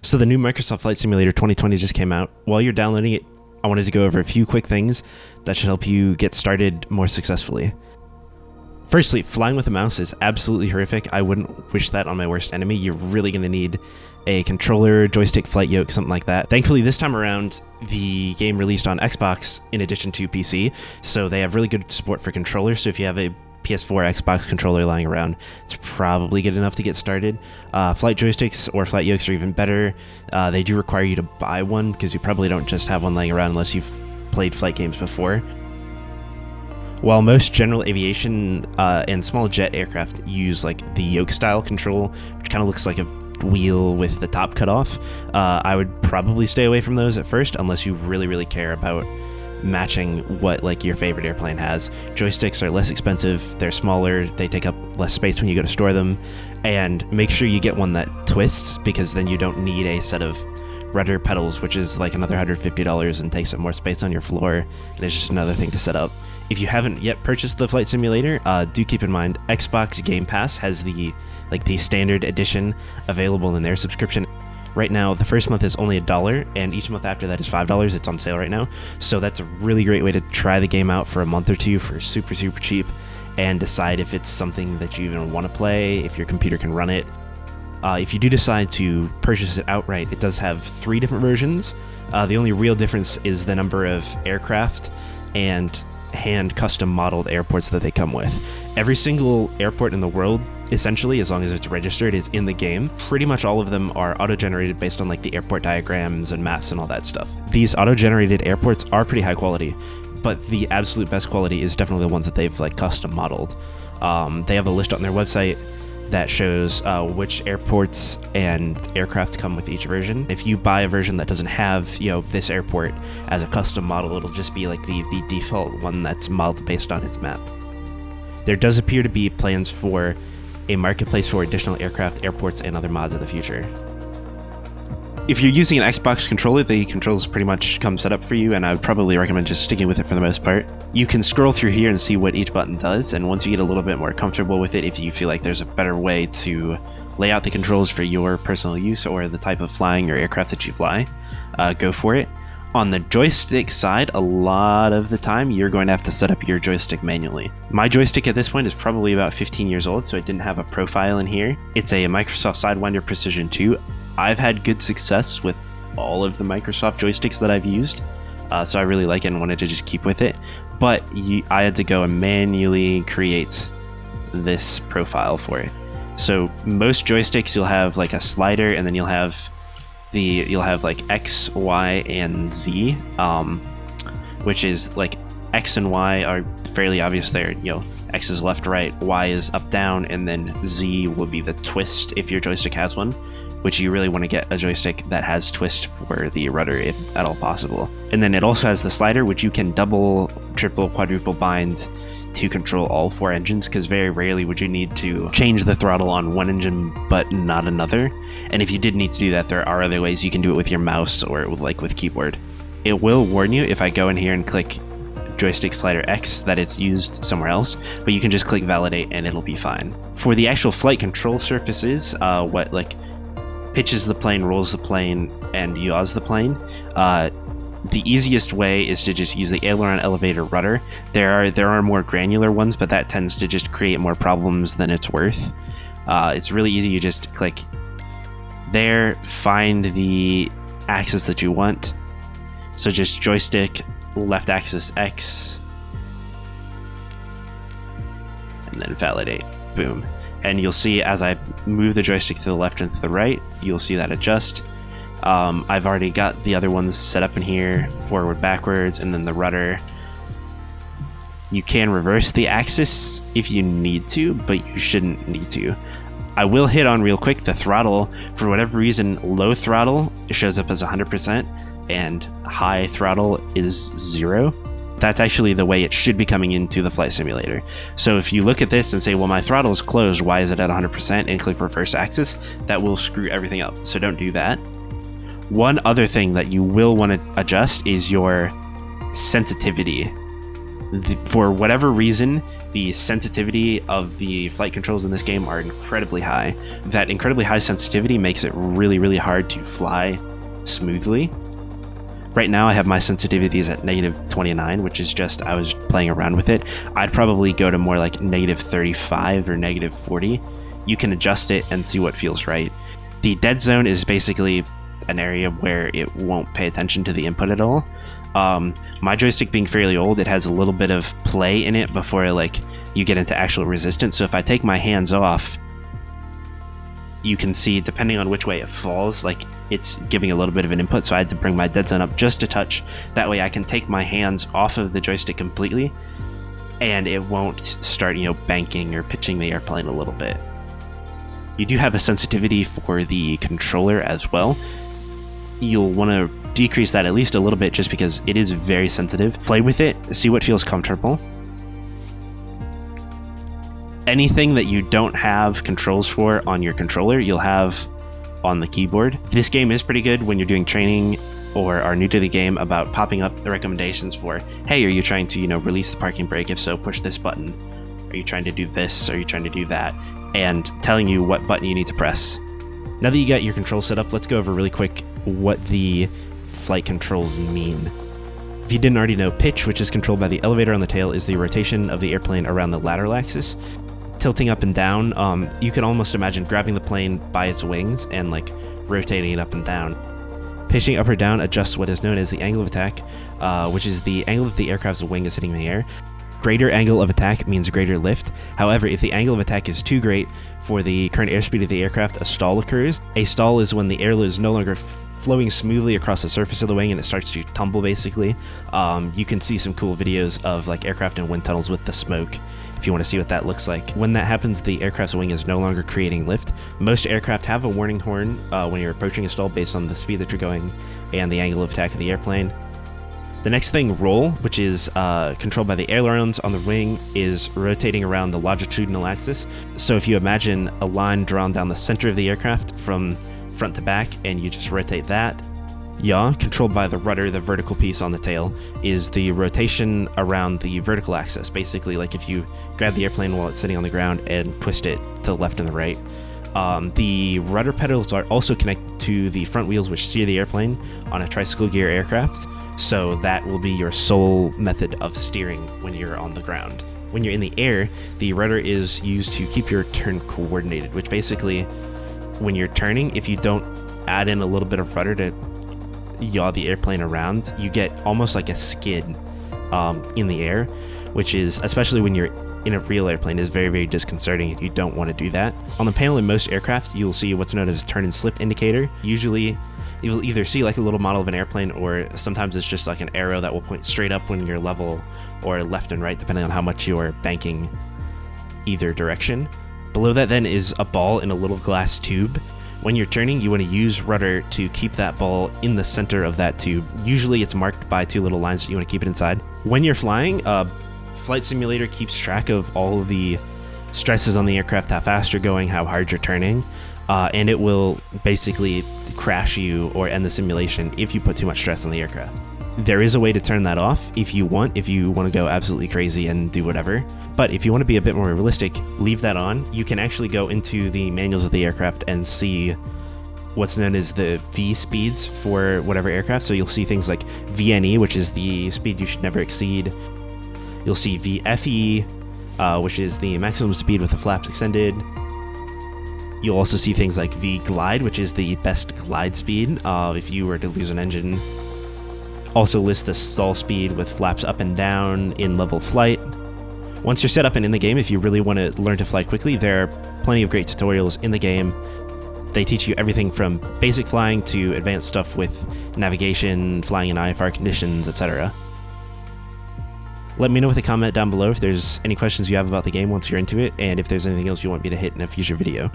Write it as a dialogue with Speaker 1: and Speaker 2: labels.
Speaker 1: So the new Microsoft Flight Simulator 2020 just came out. While you're downloading it, I wanted to go over a few quick things that should help you get started more successfully. Firstly, flying with a mouse is absolutely horrific. I wouldn't wish that on my worst enemy. You're really going to need a controller, joystick, flight yoke, something like that. Thankfully, this time around, the game released on Xbox in addition to PC, so they have really good support for controllers. So if you have a PS4 Xbox controller lying around, it's probably good enough to get started. Flight joysticks or flight yokes are even better. They do require you to buy one because you probably don't just have one lying around unless you've played flight games before. While most general aviation and small jet aircraft use like the yoke style control, which kind of looks like a wheel with the top cut off, I would probably stay away from those at first unless you really care about matching what like your favorite airplane has. Joysticks are less expensive, they're smaller, they take up less space when you go to store them, and make sure you get one that twists, because then you don't need a set of rudder pedals, which is like another $150 and takes up more space on your floor, and it's just another thing to set up. If you haven't yet purchased the Flight Simulator, do keep in mind Xbox Game Pass has the standard edition available in their subscription. Right now, the first month is only $1, and each month after that is $5. It's on sale right now, so that's a really great way to try the game out for a month or two for super cheap, and decide if it's something that you even want to play, if your computer can run it. If you do decide to purchase it outright, it does have 3 different versions. The only real difference is the number of aircraft and hand custom modeled airports that they come with. Every single airport in the world, essentially, as long as it's registered, is in the game. Pretty much all of them are auto-generated based on like the airport diagrams and maps and all that stuff. These auto-generated airports are pretty high quality, but the absolute best quality is definitely the ones that they've like custom modeled. They have a list on their website that shows which airports and aircraft come with each version. If you buy a version that doesn't have, this airport as a custom model, it'll just be like the default one that's modeled based on its map. There does appear to be plans for a marketplace for additional aircraft, airports, and other mods in the future. If you're using an Xbox controller, the controls pretty much come set up for you, and I would probably recommend just sticking with it for the most part. You can scroll through here and see what each button does, and once you get a little bit more comfortable with it, if you feel like there's a better way to lay out the controls for your personal use or the type of flying or aircraft that you fly, go for it. On the joystick side, a lot of the time you're going to have to set up your joystick manually. My joystick at this point is probably about 15 years old, so it didn't have a profile in here. It's a Microsoft Sidewinder Precision 2. I've had good success with all of the Microsoft joysticks that I've used, so I really like it and wanted to just keep with it. But I had to go and manually create this profile for it. So most joysticks, you'll have like a slider, and then you'll have like X, Y, and Z, which is like X and Y are fairly obvious there. X is left, right, Y is up, down, and then Z will be the twist if your joystick has one, which you really want to get a joystick that has twist for the rudder if at all possible. And then it also has the slider, which you can double, triple, quadruple bind to control all 4 engines, because very rarely would you need to change the throttle on one engine but not another. And if you did need to do that, there are other ways you can do it with your mouse or with keyboard. It will warn you if I go in here and click joystick slider X that it's used somewhere else, but you can just click validate and it'll be fine. For the actual flight control surfaces, what like pitches the plane, rolls the plane, and yaws the plane, the easiest way is to just use the aileron, elevator, rudder. There are more granular ones, but that tends to just create more problems than it's worth. It's really easy. You just click there, find the axis that you want. So just joystick, left axis X, and then validate. Boom. And you'll see as I move the joystick to the left and to the right, you'll see that adjust. I've already got the other ones set up in here, forward, backwards, and then the rudder. You can reverse the axis if you need to, but you shouldn't need to. I will hit on real quick the throttle. For whatever reason, low throttle shows up as 100%, and high throttle is 0. That's actually the way it should be coming into the flight simulator. So if you look at this and say, well, my throttle is closed, why is it at 100%, and click reverse axis, that will screw everything up. So don't do that. One other thing that you will want to adjust is your sensitivity For whatever reason, the sensitivity of the flight controls in this game are incredibly high. That incredibly high sensitivity makes it really, really hard to fly smoothly. Right now I have my sensitivities at -29, which is just, I was playing around with it. I'd probably go to more like -35 or -40. You can adjust it and see what feels right. The dead zone is basically an area where it won't pay attention to the input at all. My joystick being fairly old, it has a little bit of play in it before like you get into actual resistance. So if I take my hands off, you can see depending on which way it falls, like it's giving a little bit of an input. So I had to bring my dead zone up just a touch. That way I can take my hands off of the joystick completely and it won't start, banking or pitching the airplane a little bit. You do have a sensitivity for the controller as well. You'll want to decrease that at least a little bit just because it is very sensitive. Play with it, see what feels comfortable. Anything that you don't have controls for on your controller, you'll have on the keyboard. This game is pretty good when you're doing training or are new to the game about popping up the recommendations for, hey, are you trying to, release the parking brake? If so, push this button. Are you trying to do this? Are you trying to do that? And telling you what button you need to press. Now that you got your control set up, let's go over really quick what the flight controls mean. If you didn't already know, pitch, which is controlled by the elevator on the tail, is the rotation of the airplane around the lateral axis. Tilting up and down, you can almost imagine grabbing the plane by its wings and like rotating it up and down. Pitching up or down adjusts what is known as the angle of attack, which is the angle that the aircraft's wing is hitting the air. Greater angle of attack means greater lift. However, if the angle of attack is too great for the current airspeed of the aircraft, a stall occurs. A stall is when the air is no longer flowing smoothly across the surface of the wing and it starts to tumble basically. You can see some cool videos of like aircraft and wind tunnels with the smoke if you want to see what that looks like. When that happens, the aircraft's wing is no longer creating lift. Most aircraft have a warning horn when you're approaching a stall based on the speed that you're going and the angle of attack of the airplane. The next thing, roll, which is controlled by the ailerons on the wing, is rotating around the longitudinal axis. So if you imagine a line drawn down the center of the aircraft from front to back, and you just rotate that. Yaw, controlled by the rudder, the vertical piece on the tail, is the rotation around the vertical axis. Basically, like if you grab the airplane while it's sitting on the ground and twist it to the left and the right. The rudder pedals are also connected to the front wheels, which steer the airplane on a tricycle gear aircraft. So that will be your sole method of steering when you're on the ground. When you're in the air, the rudder is used to keep your turn coordinated, which basically, when you're turning, if you don't add in a little bit of rudder to yaw the airplane around, you get almost like a skid in the air, which is, especially when you're in a real airplane, is very, very disconcerting and you don't want to do that. On the panel in most aircraft, you'll see what's known as a turn and slip indicator. Usually, you'll either see like a little model of an airplane, or sometimes it's just like an arrow that will point straight up when you're level, or left and right, depending on how much you're banking either direction. Below that then is a ball in a little glass tube. When you're turning, you want to use rudder to keep that ball in the center of that tube. Usually it's marked by two little lines that you want to keep it inside. When you're flying, Flight Simulator keeps track of all of the stresses on the aircraft, how fast you're going, how hard you're turning, and it will basically crash you or end the simulation if you put too much stress on the aircraft. There is a way to turn that off if you want to go absolutely crazy and do whatever. But if you want to be a bit more realistic, leave that on. You can actually go into the manuals of the aircraft and see what's known as the V speeds for whatever aircraft. So you'll see things like VNE, which is the speed you should never exceed. You'll see VFE, which is the maximum speed with the flaps extended. You'll also see things like V-Glide, which is the best glide speed if you were to lose an engine. Also list the stall speed with flaps up and down in level flight. Once you're set up and in the game, if you really want to learn to fly quickly, there are plenty of great tutorials in the game. They teach you everything from basic flying to advanced stuff with navigation, flying in IFR conditions, etc. Let me know with a comment down below if there's any questions you have about the game once you're into it, and if there's anything else you want me to hit in a future video.